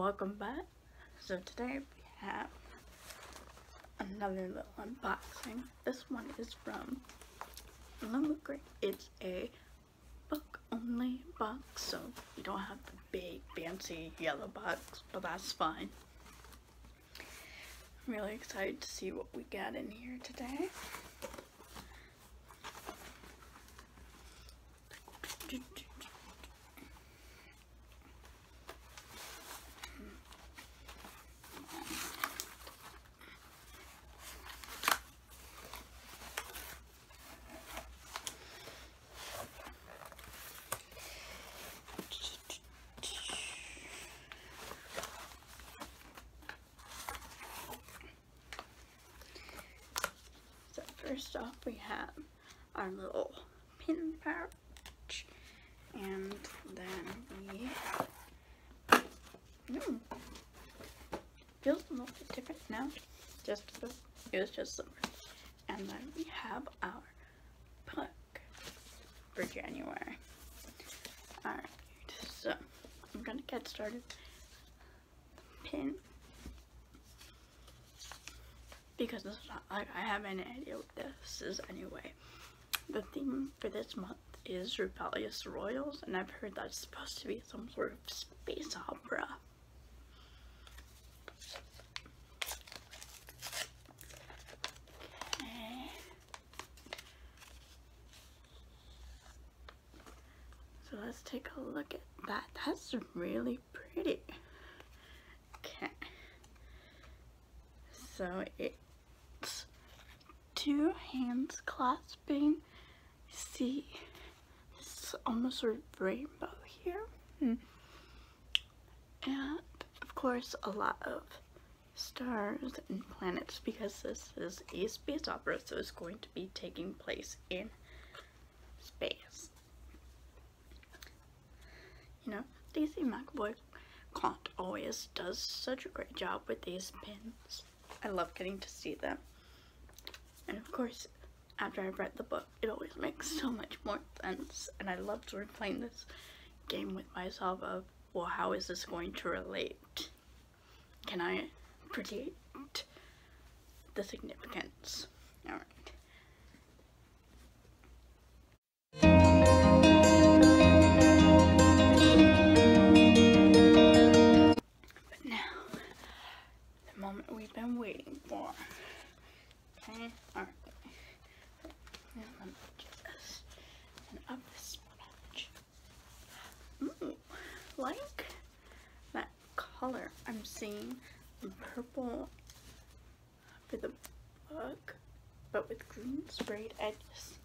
welcome back. So today we have another little unboxing. This one is from Illumicrate. It's a book only box, so we don't have the big fancy yellow box, but that's fine. I'm really excited to see what we got in here today. So first off, we have our little pin pouch, and then we feels a little bit different now. It was just silver. And then we have our book for January. Alright, so I'm gonna get started. Pin, because this is not like I have any idea what this is anyway. The theme for this month is Rebellious Royals, and I've heard that's supposed to be some sort of space opera. Okay. So let's take a look at that. That's really pretty. Okay. So it's two hands clasping. See, it's almost sort of rainbow here. And of course a lot of stars and planets, because this is a space opera, so it's going to be taking place in space. You know, Daisy McAvoy Kant always does such a great job with these pins. I love getting to see them. And of course, after I've read the book, it always makes so much more sense. And I love sort of playing this game with myself of, well, how is this going to relate? Can I predict the significance? Alright. But now, the moment we've been waiting for. Okay, alright. Now let me just and up this patch. Ooh, like that color I'm seeing in purple for the book, but with green sprayed edges.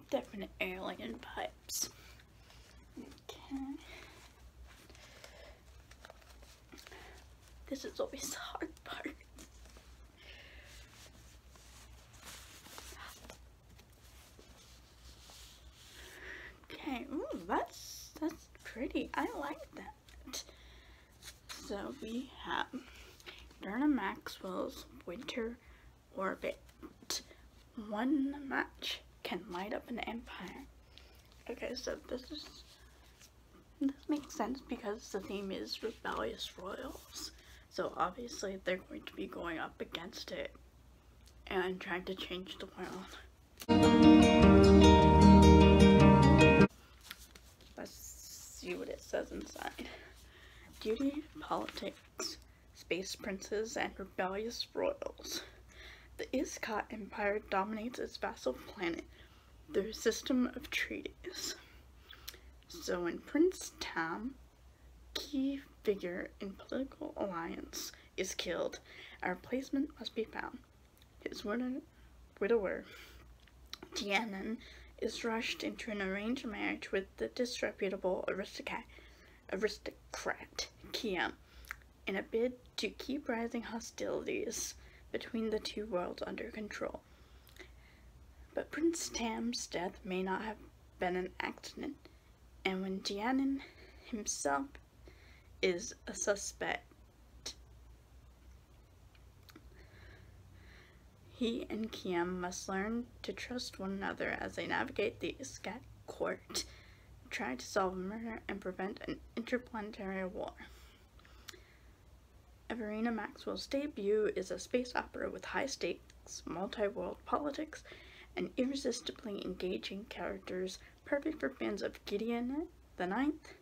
Definite alien vibes. Okay. This is always the hard part. Okay, ooh, that's pretty. I like that. So we have Darna Maxwell's Winter Orbit. One match can light up an empire. Okay, so this makes sense because the theme is Rebellious Royals. So obviously they're going to be going up against it and trying to change the world. Let's see what it says inside. Duty, politics, space princes, and rebellious royals. The Iskot Empire dominates its vassal planet through a system of treaties. So when Prince Tam, key figure in political alliance, is killed, a replacement must be found. His widower, Tianan, is rushed into an arranged marriage with the disreputable aristocrat Kiam, in a bid to keep rising hostilities between the two worlds under control. But Prince Tam's death may not have been an accident, and when Tianan himself is a suspect, he and Kiam must learn to trust one another as they navigate the Iskot court, try to solve a murder, and prevent an interplanetary war. Everina Maxwell's debut is a space opera with high stakes, multi-world politics, and irresistibly engaging characters, perfect for fans of Gideon the Ninth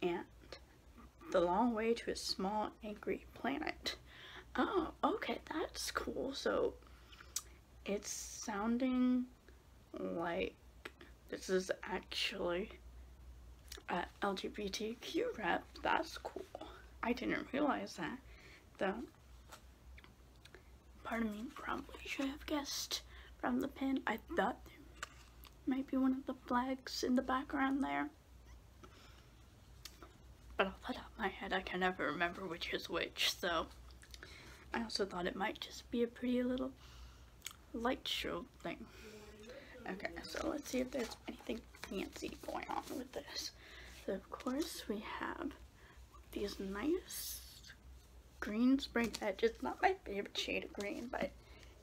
and The Long Way to a Small Angry Planet. Oh, okay, that's cool. So it's sounding like this is actually a LGBTQ rep. That's cool. I didn't realize that, though. Part of me probably should have guessed from the pin. I thought there might be one of the flags in the background there, but off the top of my head I can never remember which is which, so I also thought it might just be a pretty little light show thing. Okay, so let's see if there's anything fancy going on with this. So of course we have these nice green sprayed edges. Not my favorite shade of green, but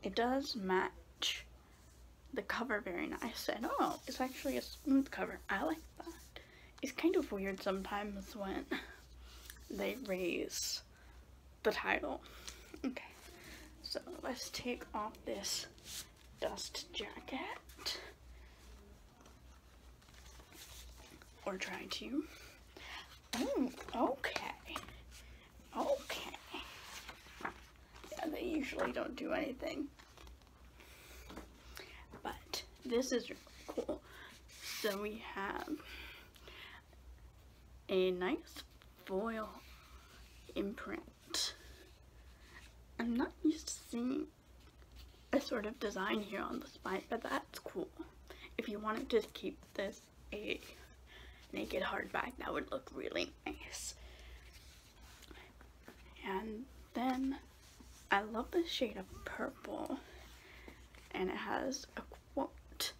it does match the cover very nice. And oh, it's actually a smooth cover. I like that. It's kind of weird sometimes when they raise the title. Okay, so let's take off this dust jacket, or try to. Oh, okay. Okay. Yeah, they usually don't do anything, but this is really cool. So we have a nice foil imprint. I'm not used to seeing a sort of design here on the spine, but that's cool. If you wanted to keep this a naked hardback, that would look really nice. And then I love the shade of purple, and it has a quote,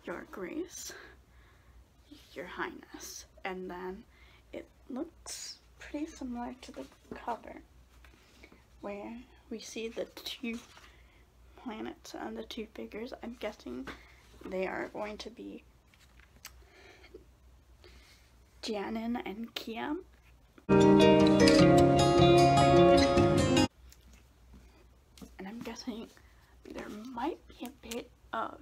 "Your Grace, Your Highness," and then it looks pretty similar to the cover where we see the two planets and the two figures. I'm guessing they are going to be Janin and Kiam. And I'm guessing there might be a bit of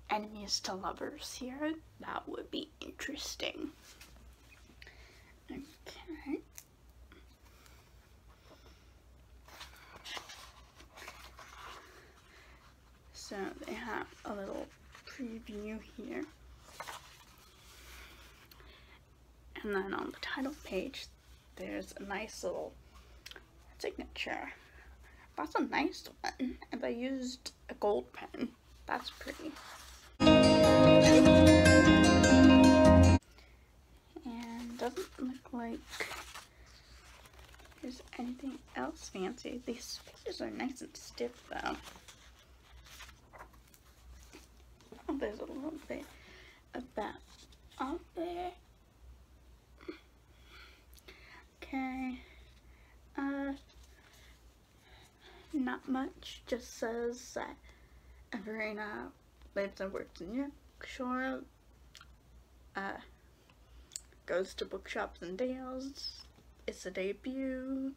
enemies to lovers here. That would be interesting. Okay. So they have a little preview here. And then on the title page, there's a nice little signature. That's a nice one. And they used a gold pen. That's pretty. And doesn't look like there's anything else fancy. These pages are nice and stiff though. Oh, there's a little bit of that up there. Okay. Not much. Just says that Everina lives and works in Yorkshire. Goes to bookshops and Dales. It's a debut.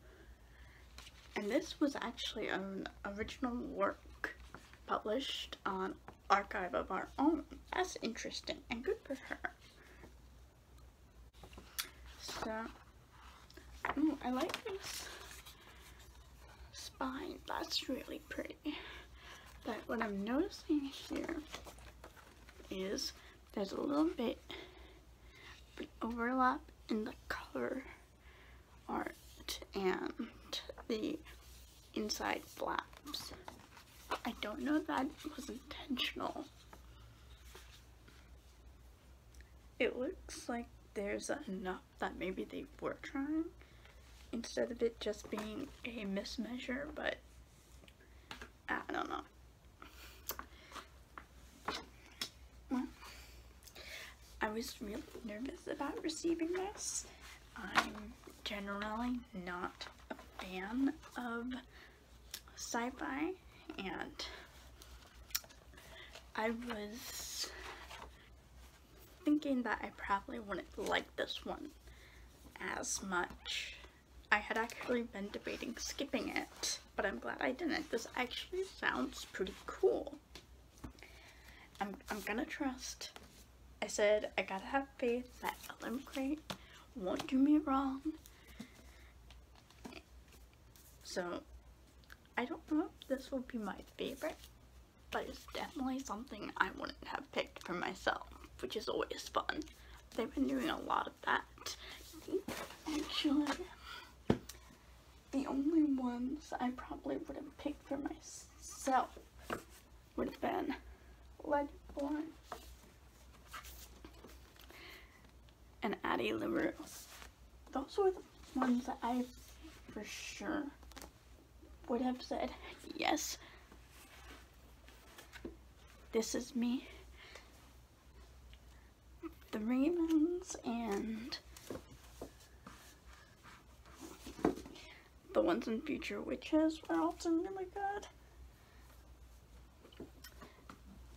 And this was actually an original work published on Archive of Our Own. That's interesting and good for her. So, ooh, I like this spine. That's really pretty. But what I'm noticing here is there's a little bit of overlap in the cover art and the inside flaps. I don't know if that was intentional. It looks like there's enough that maybe they were trying, instead of it just being a mismeasure, but I don't know. Well, I was really nervous about receiving this. I'm generally not a fan of sci-fi, and I was thinking that I probably wouldn't like this one as much I had actually been debating skipping it, but I'm glad I didn't. This actually sounds pretty cool. I'm gonna trust. I said I gotta have faith that Illumicrate won't do me wrong. So I don't know if this will be my favorite, but it's definitely something I wouldn't have picked for myself, which is always fun. They've been doing a lot of that. Actually, the only ones I probably would have picked for myself would have been Legendborn and Addie LaRue. Those were the ones that I for sure would have said, yes, this is me. The Ravens and the ones in Future Witches were also really good.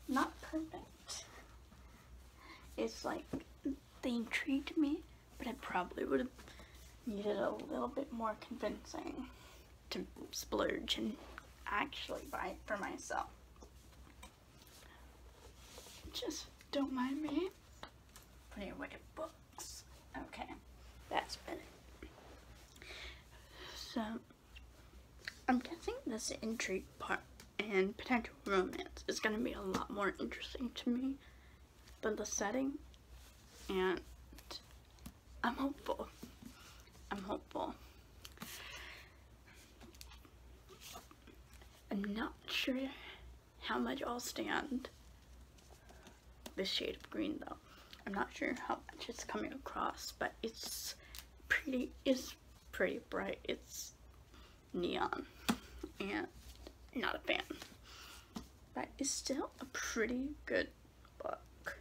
Not perfect. It's like, they intrigued me, but I probably would have needed a little bit more convincing to splurge and actually buy it for myself. Just don't mind me putting away books. Okay, that's better. So, I'm guessing this intrigue part and potential romance is going to be a lot more interesting to me than the setting, and I'm hopeful. I'm hopeful. I'm not sure how much I'll stand this shade of green though. I'm not sure how much it's coming across, but it's pretty bright. It's neon, and I'm not a fan, but it's still a pretty good book.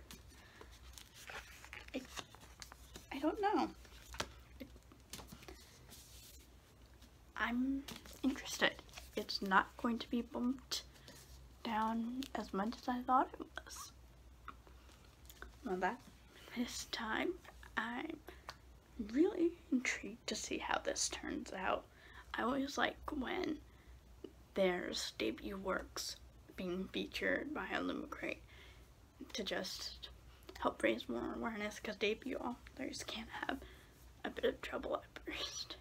I don't know. I'm interested. It's not going to be bumped down as much as I thought it was. Well, this time, I'm really intrigued to see how this turns out. I always like when there's debut works being featured by Illumicrate to just help raise more awareness, because debut authors can have a bit of trouble at first.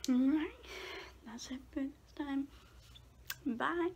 Alright, that's it for this time. Bye!